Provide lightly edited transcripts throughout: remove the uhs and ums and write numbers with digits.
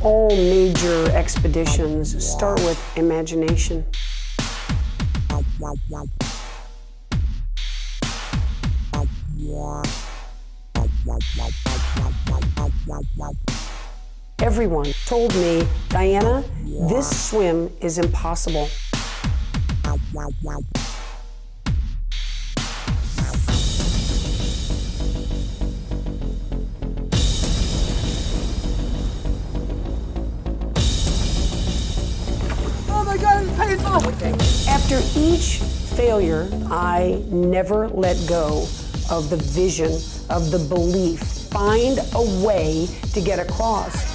All major expeditions start with imagination. Everyone told me, Diana, this swim is impossible. Oh my God, it's painful! After each failure, I never let go of the vision, of the belief. Find a way to get across.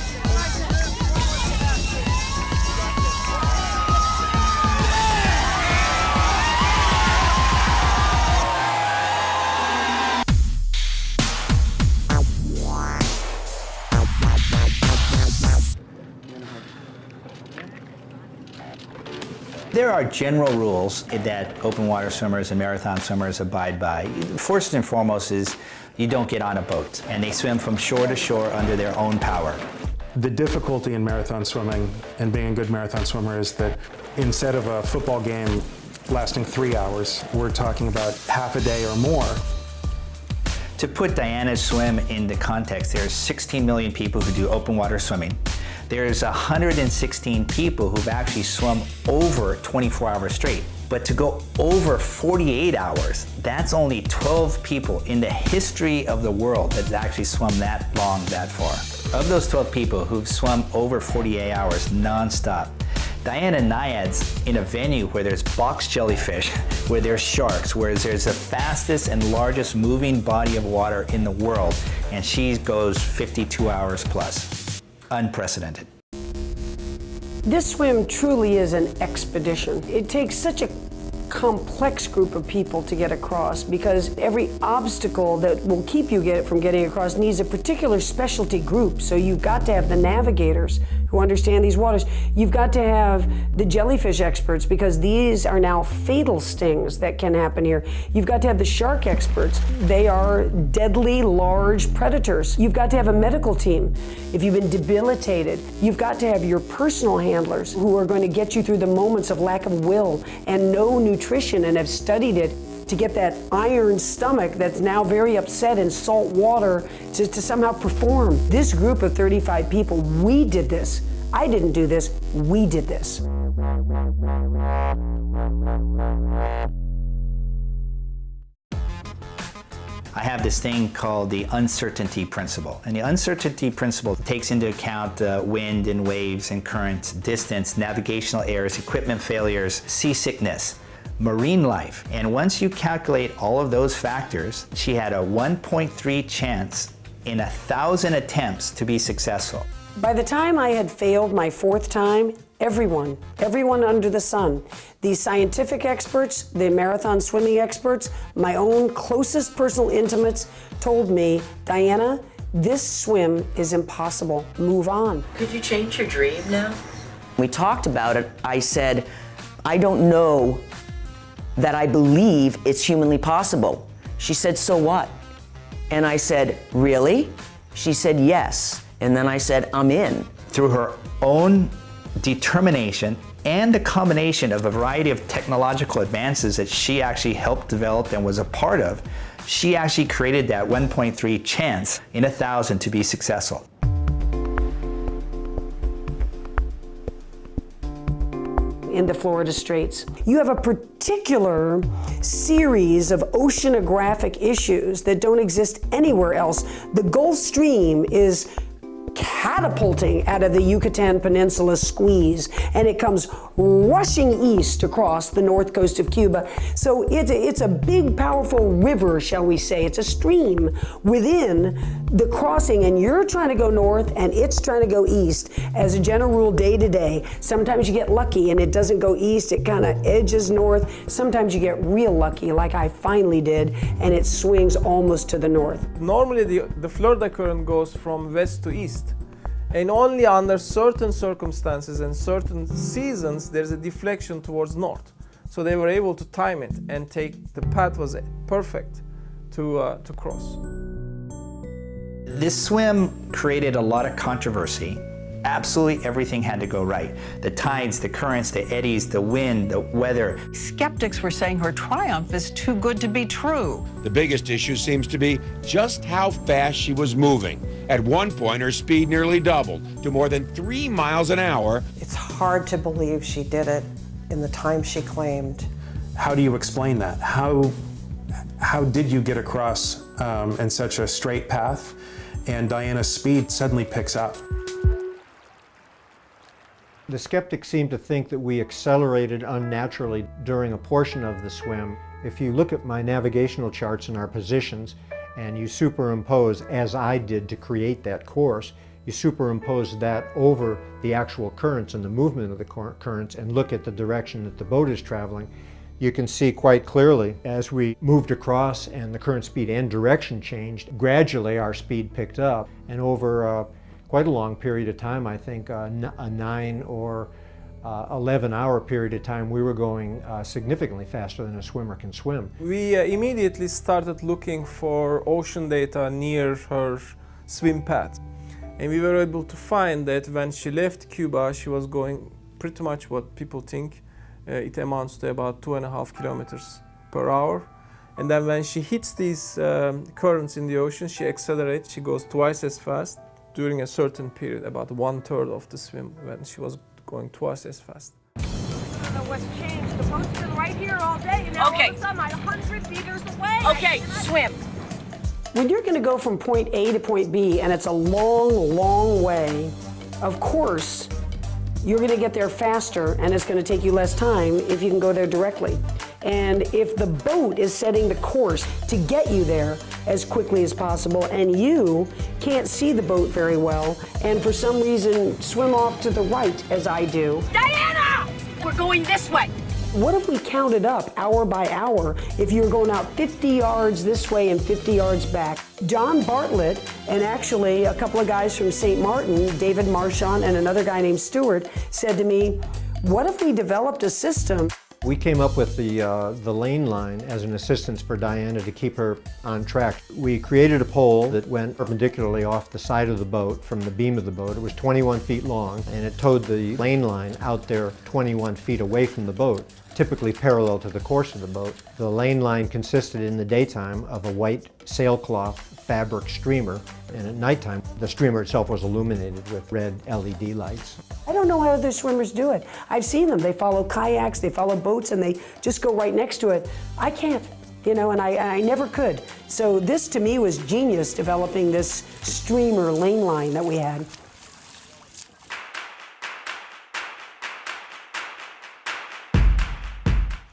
There are general rules that open water swimmers and marathon swimmers abide by. First and foremost is you don't get on a boat, and they swim from shore to shore under their own power. The difficulty in marathon swimming and being a good marathon swimmer is that instead of a football game lasting 3 hours, we're talking about half a day or more. To put Diana's swim into context, there's 16 million people who do open water swimming. There's 116 people who've actually swum over 24 hours straight. But to go over 48 hours, that's only 12 people in the history of the world that actually swum that long, that far. Of those 12 people who've swum over 48 hours nonstop, Diana Nyad's in a venue where there's box jellyfish, where there's sharks, where there's the fastest and largest moving body of water in the world, and she goes 52 hours plus. Unprecedented. This swim truly is an expedition. It takes such a complex group of people to get across, because every obstacle that will keep you from getting across needs a particular specialty group. So you've got to have the navigators who understand these waters. You've got to have the jellyfish experts, because these are now fatal stings that can happen here. You've got to have the shark experts. They are deadly large predators. You've got to have a medical team. If you've been debilitated, you've got to have your personal handlers who are going to get you through the moments of lack of will and no nutrition and have studied it to get that iron stomach that's now very upset in salt water to somehow perform. This group of 35 people, we did this. I didn't do this, we did this. I have this thing called the uncertainty principle. And the uncertainty principle takes into account wind and waves and currents, distance, navigational errors, equipment failures, seasickness, marine life. And once you calculate all of those factors, she had a 1.3 chance in 1,000 attempts to be successful. By the time I had failed my fourth time, everyone under the sun, the scientific experts, the marathon swimming experts, my own closest personal intimates told me, Diana, this swim is impossible. Move on. Could you change your dream now? We talked about it. I said, I don't know that I believe it's humanly possible. She said, so what? And I said, really? She said, yes. And then I said, I'm in. Through her own determination and the combination of a variety of technological advances that she actually helped develop and was a part of, she actually created that 1.3 chance in 1,000 to be successful. In the Florida Straits, you have a particular series of oceanographic issues that don't exist anywhere else. The Gulf Stream is catapulting out of the Yucatan Peninsula squeeze, and it comes rushing east across the north coast of Cuba. So it's a big, powerful river, shall we say. It's a stream within the crossing, and you're trying to go north and it's trying to go east. As a general rule, day to day, sometimes you get lucky and it doesn't go east, it kind of edges north. Sometimes you get real lucky, like I finally did, and it swings almost to the north. Normally the Florida current goes from west to east, and only under certain circumstances and certain seasons there's a deflection towards north. So they were able to time it and the path was perfect to cross. This swim created a lot of controversy Absolutely everything had to go right. The tides, the currents, the eddies, the wind, the weather. Skeptics were saying her triumph is too good to be true. The biggest issue seems to be just how fast she was moving. At one point, her speed nearly doubled to more than 3 miles an hour. It's hard to believe she did it in the time she claimed. How do you explain that? How did you get across in such a straight path and Diana's speed suddenly picks up? The skeptics seem to think that we accelerated unnaturally during a portion of the swim. If you look at my navigational charts and our positions, and you superimpose, as I did to create that course, you superimpose that over the actual currents and the movement of the currents and look at the direction that the boat is traveling, you can see quite clearly as we moved across and the current speed and direction changed, gradually our speed picked up, and over quite a long period of time, I think a 9 or 11-hour period of time, we were going significantly faster than a swimmer can swim. We immediately started looking for ocean data near her swim path. And we were able to find that when she left Cuba, she was going pretty much what people think it amounts to about 2.5 kilometers per hour. And then when she hits these currents in the ocean, she accelerates, she goes twice as fast during a certain period, about 1/3 of the swim, when she was going twice as fast. I don't know what's changed. The boat's been right here all day, and now all of a sudden I'm 100 meters away. Okay, swim. When you're going to go from point A to point B, and it's a long, long way, of course, you're going to get there faster, and it's going to take you less time if you can go there directly. And if the boat is setting the course to get you there as quickly as possible, and you can't see the boat very well, and for some reason swim off to the right, as I do. Diana! We're going this way. What if we counted up hour by hour if you were going out 50 yards this way and 50 yards back? John Bartlett, and actually a couple of guys from St. Martin, David Marchand and another guy named Stewart, said to me, what if we developed a system? We came up with the lane line as an assistance for Diana to keep her on track. We created a pole that went perpendicularly off the side of the boat from the beam of the boat. It was 21 feet long, and it towed the lane line out there 21 feet away from the boat, typically parallel to the course of the boat. The lane line consisted in the daytime of a white sailcloth fabric streamer, and at nighttime the streamer itself was illuminated with red LED lights. I don't know how other swimmers do it. I've seen them. They follow kayaks, they follow boats, and they just go right next to it. I can't, you know, and I never could. So this to me was genius, developing this streamer lane line that we had.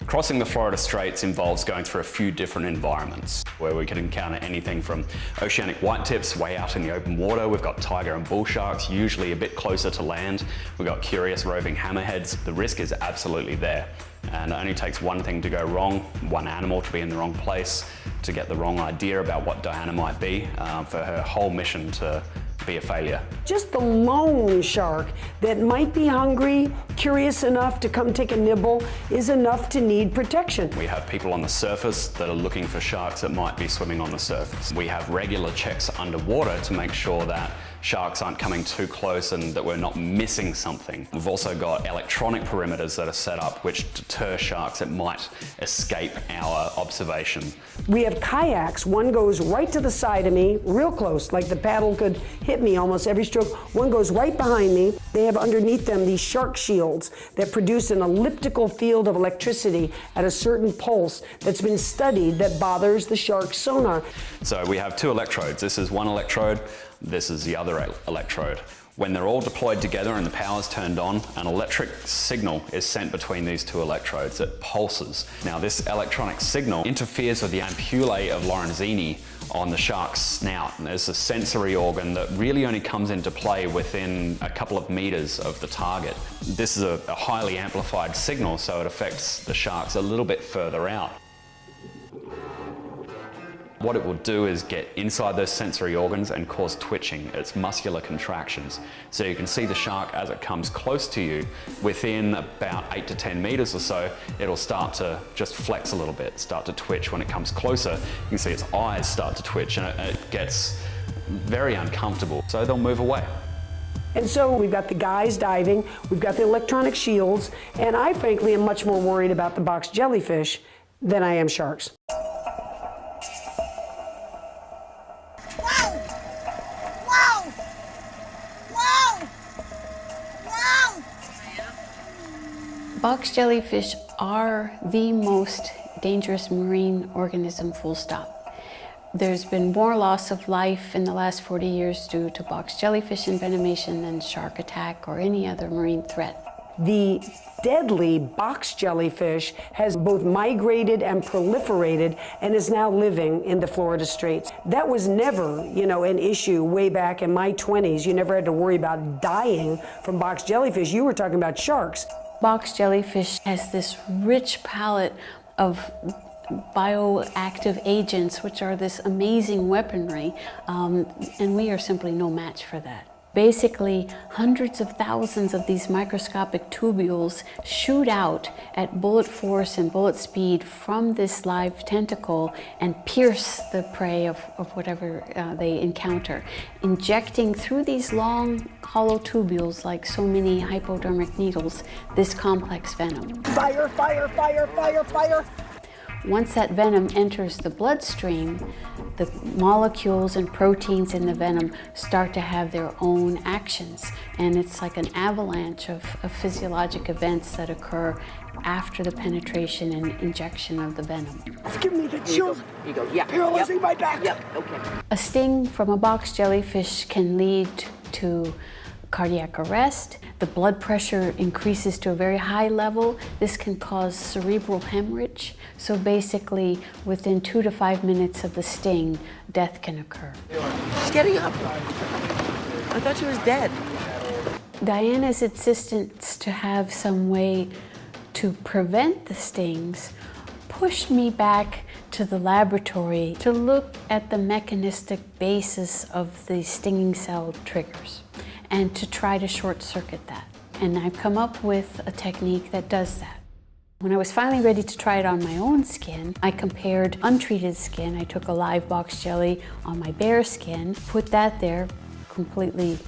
Crossing the Florida Straits involves going through a few different environments where we can encounter anything from oceanic whitetips way out in the open water. We've got tiger and bull sharks, usually a bit closer to land. We've got curious roving hammerheads. The risk is absolutely there. And it only takes one thing to go wrong, one animal to be in the wrong place, to get the wrong idea about what Diana might be, for her whole mission to be a failure. Just the lone shark that might be hungry, curious enough to come take a nibble, is enough to need protection. We have people on the surface that are looking for sharks that might be swimming on the surface. We have regular checks underwater to make sure that sharks aren't coming too close and that we're not missing something. We've also got electronic perimeters that are set up which deter sharks that might escape our observation. We have kayaks. One goes right to the side of me, real close, like the paddle could hit me almost every stroke. One goes right behind me. They have underneath them these shark shields that produce an elliptical field of electricity at a certain pulse that's been studied that bothers the shark's sonar. So we have two electrodes. This is one electrode, this is the other electrode. When they're all deployed together and the power's turned on, an electric signal is sent between these two electrodes. It pulses. Now this electronic signal interferes with the ampullae of Lorenzini on the shark's snout. And there's a sensory organ that really only comes into play within a couple of meters of the target. This is a highly amplified signal, so it affects the sharks a little bit further out. What it will do is get inside those sensory organs and cause twitching. It's muscular contractions. So you can see the shark as it comes close to you, within about 8 to 10 meters or so, it'll start to just flex a little bit, start to twitch. When it comes closer, you can see its eyes start to twitch and it gets very uncomfortable. So they'll move away. And so we've got the guys diving, we've got the electronic shields, and I frankly am much more worried about the box jellyfish than I am sharks. Box jellyfish are the most dangerous marine organism, full stop. There's been more loss of life in the last 40 years due to box jellyfish envenomation than shark attack or any other marine threat. The deadly box jellyfish has both migrated and proliferated and is now living in the Florida Straits. That was never, an issue way back in my 20s. You never had to worry about dying from box jellyfish. You were talking about sharks. Box jellyfish has this rich palette of bioactive agents, which are this amazing weaponry, and we are simply no match for that. Basically, hundreds of thousands of these microscopic tubules shoot out at bullet force and bullet speed from this live tentacle and pierce the prey of whatever they encounter, injecting through these long, hollow tubules, like so many hypodermic needles, this complex venom. Fire, fire, fire, fire, fire. Once that venom enters the bloodstream, the molecules and proteins in the venom start to have their own actions. And it's like an avalanche of physiologic events that occur after the penetration and injection of the venom. It's giving me the chills. You go, yeah. Paralyzing my back. Yep, okay. A sting from a box jellyfish can lead to cardiac arrest. The blood pressure increases to a very high level. This can cause cerebral hemorrhage. So basically, within 2 to 5 minutes of the sting, death can occur. She's getting up. I thought she was dead. Diana's insistence to have some way to prevent the stings pushed me back to the laboratory to look at the mechanistic basis of the stinging cell triggers and to try to short circuit that. And I've come up with a technique that does that. When I was finally ready to try it on my own skin, I compared untreated skin. I took a live box jelly on my bare skin, put that there, completely,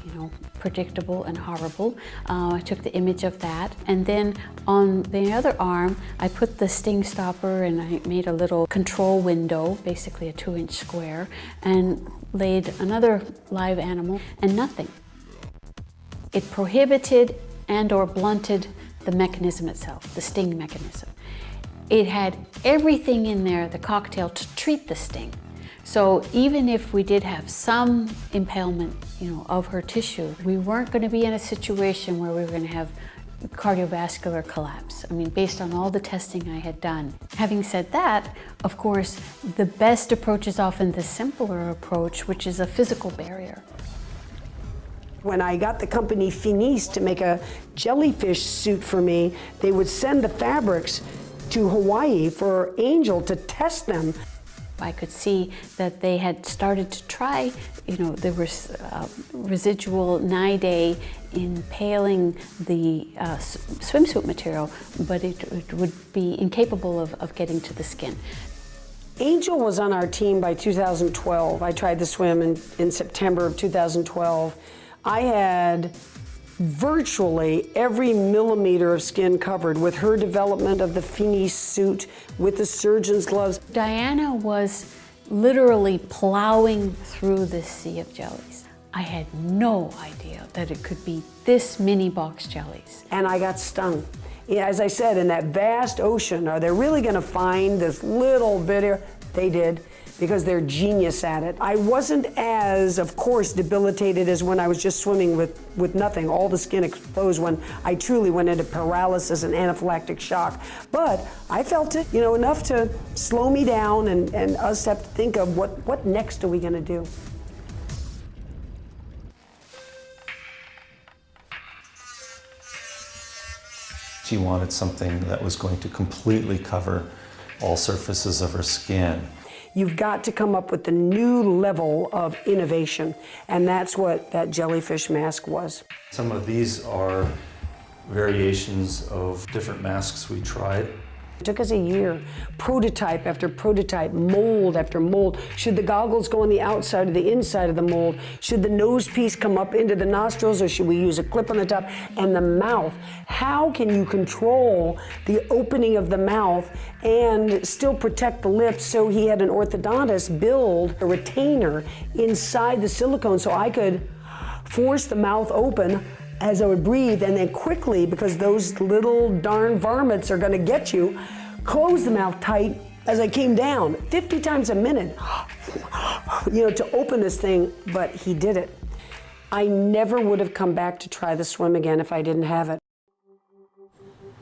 predictable and horrible. I took the image of that, and then on the other arm, I put the sting stopper and I made a little control window, basically a 2-inch square, and laid another live animal, and nothing. It prohibited and or blunted the mechanism itself, the sting mechanism. It had everything in there, the cocktail, to treat the sting. So even if we did have some impalement, of her tissue, we weren't going to be in a situation where we were going to have cardiovascular collapse. I mean, based on all the testing I had done. Having said that, of course, the best approach is often the simpler approach, which is a physical barrier. When I got the company Finis to make a jellyfish suit for me, they would send the fabrics to Hawaii for Angel to test them. I could see that they had started to try, there was residual Nyad impaling the swimsuit material, but it would be incapable of getting to the skin. Angel was on our team by 2012. I tried to swim in September of 2012. I had virtually every millimeter of skin covered with her development of the Finis suit, with the surgeon's gloves. Diana was literally plowing through this sea of jellies. I had no idea that it could be this many box jellies. And I got stung. As I said, in that vast ocean, are they really gonna find this little bit here? They did, because they're genius at it. I wasn't as, of course, debilitated as when I was just swimming with nothing, all the skin exposed, when I truly went into paralysis and anaphylactic shock. But I felt it, enough to slow me down and us have to think of what next are we gonna do? She wanted something that was going to completely cover all surfaces of her skin. You've got to come up with a new level of innovation, and that's what that jellyfish mask was. Some of these are variations of different masks we tried. It took us a year, prototype after prototype, mold after mold. Should the goggles go on the outside or the inside of the mold? Should the nose piece come up into the nostrils, or should we use a clip on the top? And the mouth. How can you control the opening of the mouth and still protect the lips? So he had an orthodontist build a retainer inside the silicone so I could force the mouth open as I would breathe, and then quickly, because those little darn varmints are gonna get you, close the mouth tight as I came down, 50 times a minute, to open this thing, but he did it. I never would have come back to try the swim again if I didn't have it.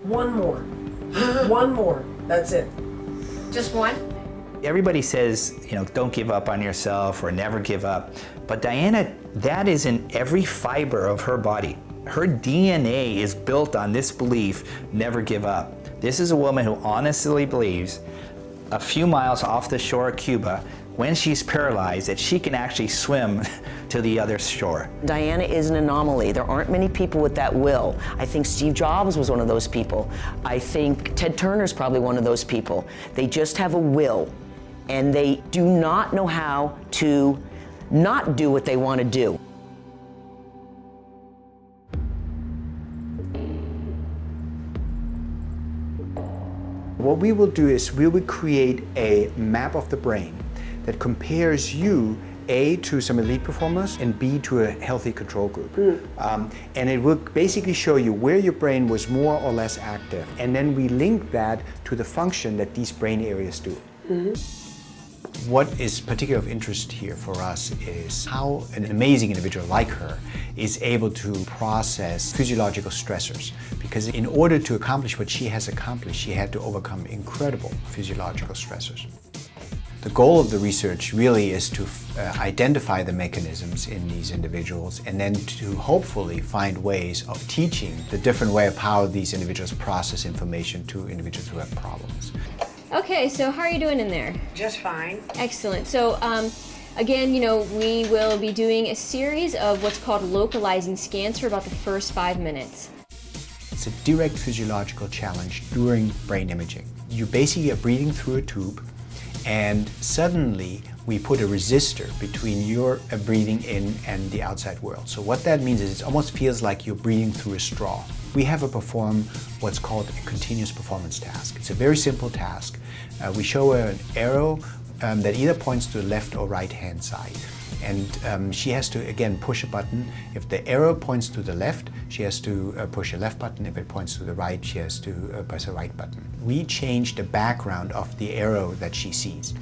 One more, that's it. Just one? Everybody says, don't give up on yourself or never give up. But Diana, that is in every fiber of her body. Her DNA is built on this belief, never give up. This is a woman who honestly believes a few miles off the shore of Cuba, when she's paralyzed, that she can actually swim to the other shore. Diana is an anomaly. There aren't many people with that will. I think Steve Jobs was one of those people. I think Ted Turner's probably one of those people. They just have a will, and they do not know how to not do what they want to do. What we will do is we will create a map of the brain that compares you, A, to some elite performers, and B, to a healthy control group. And it will basically show you where your brain was more or less active. And then we link that to the function that these brain areas do. What is particularly of interest here for us is how an amazing individual like her is able to process physiological stressors. Because in order to accomplish what she has accomplished, she had to overcome incredible physiological stressors. The goal of the research really is to identify the mechanisms in these individuals, and then to hopefully find ways of teaching the different way of how these individuals process information to individuals who have problems. Okay, so how are you doing in there? Just fine. Excellent. So again, we will be doing a series of what's called localizing scans for about the first 5 minutes. It's a direct physiological challenge during brain imaging. You basically are breathing through a tube, and suddenly we put a resistor between your breathing in and the outside world. So what that means is it almost feels like you're breathing through a straw. We have to perform what's called a continuous performance task. It's a very simple task. We show her an arrow that either points to the left or right hand side. And she has to, again, push a button. If the arrow points to the left, she has to push a left button. If it points to the right, she has to press a right button. We change the background of the arrow that she sees.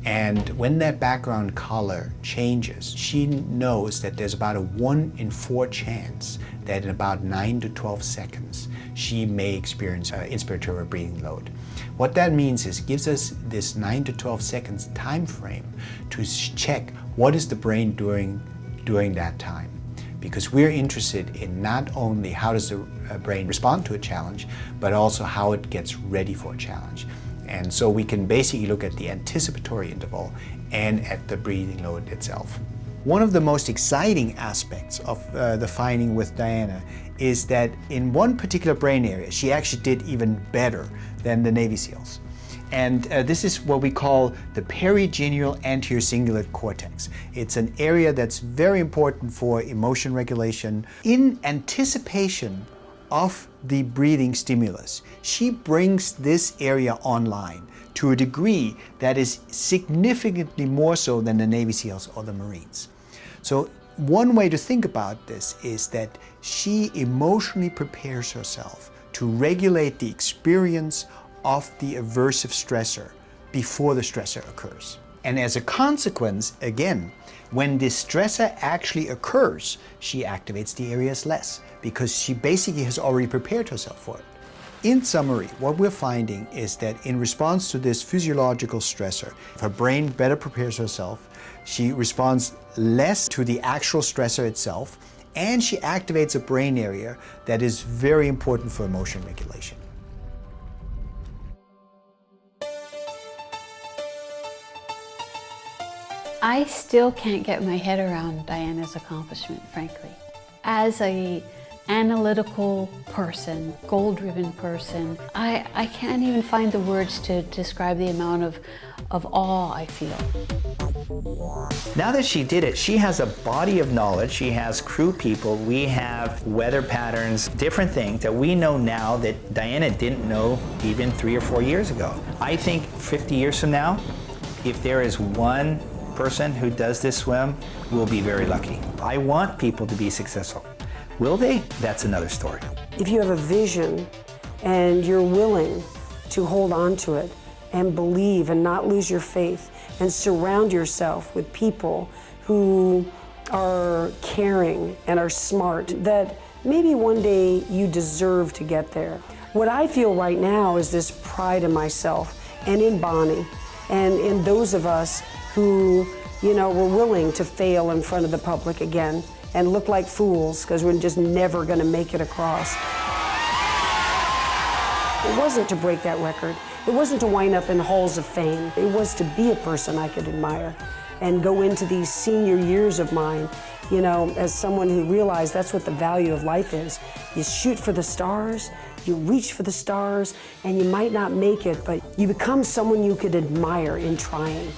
And when that background color changes, she knows that there's about a 1 in 4 chance that in about 9 to 12 seconds, she may experience inspiratory breathing load. What that means is it gives us this 9 to 12 seconds time frame to check what is the brain doing during that time. Because we're interested in not only how does the brain respond to a challenge, but also how it gets ready for a challenge. And so we can basically look at the anticipatory interval and at the breathing load itself. One of the most exciting aspects of the finding with Diana is that in one particular brain area, she actually did even better than the Navy SEALs. And this is what we call the perigenial anterior cingulate cortex. It's an area that's very important for emotion regulation. In anticipation of the breathing stimulus, she brings this area online to a degree that is significantly more so than the Navy SEALs or the Marines. So one way to think about this is that she emotionally prepares herself to regulate the experience of the aversive stressor before the stressor occurs. And as a consequence, again, when this stressor actually occurs, she activates the areas less because she basically has already prepared herself for it. In summary, what we're finding is that in response to this physiological stressor, if her brain better prepares herself, she responds less to the actual stressor itself, and she activates a brain area that is very important for emotion regulation. I still can't get my head around Diana's accomplishment, frankly. As a analytical person, goal-driven person. I can't even find the words to describe the amount of awe I feel. Now that she did it, she has a body of knowledge. She has crew people. We have weather patterns, different things that we know now that Diana didn't know even 3 or 4 years ago. I think 50 years from now, if there is one person who does this swim, we'll be very lucky. I want people to be successful. Will they? That's another story. If you have a vision and you're willing to hold on to it and believe and not lose your faith and surround yourself with people who are caring and are smart, that maybe one day you deserve to get there. What I feel right now is this pride in myself and in Bonnie and in those of us who, you know, were willing to fail in front of the public again and look like fools because we're just never going to make it across. It wasn't to break that record. It wasn't to wind up in halls of fame. It was to be a person I could admire and go into these senior years of mine, you know, as someone who realized that's what the value of life is. You shoot for the stars, you reach for the stars, and you might not make it, but you become someone you could admire in trying.